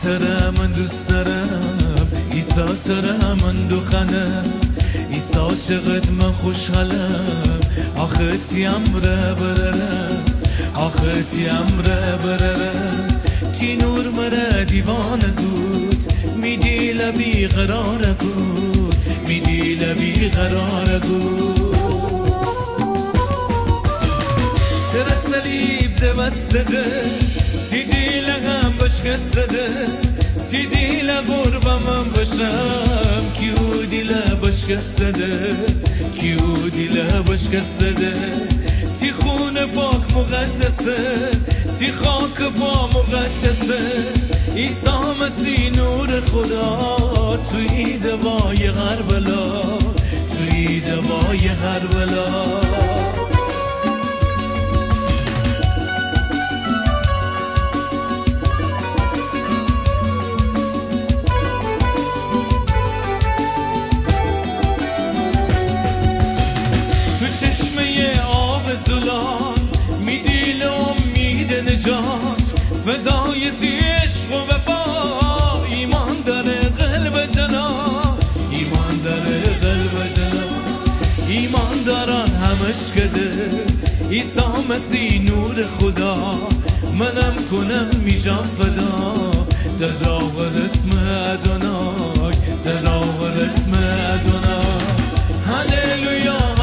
تره من دوست دارم ایسا تره من دوخنم ایسا چقدر من خوشحالم آخه تیم ره بررم آخه تیم ره بررم تی نور مره دیوانه بود میدی لبی قراره بود میدی لبی قراره بود تره سلیب ده بسته تیدی لغم بشکسته تیدی لغربم بشم کیو دیل بشکسته کیو دیل بشکسته تی خون پاک مقدسه تی خاک با مقدسه عیسی مسیح نور خدا توی دوای غربلا توی دوای غربلا چشمه آب زلال میدیل امید نجات فدای تی عشق و وفا ایمان داره قلب جنا ایمان داره قلب جنا ایمان دارن همش کده عیسی مسیح نور خدا منم کنم میجام فدا در آغل اسم ادونای در آغل اسم ادونای هللویا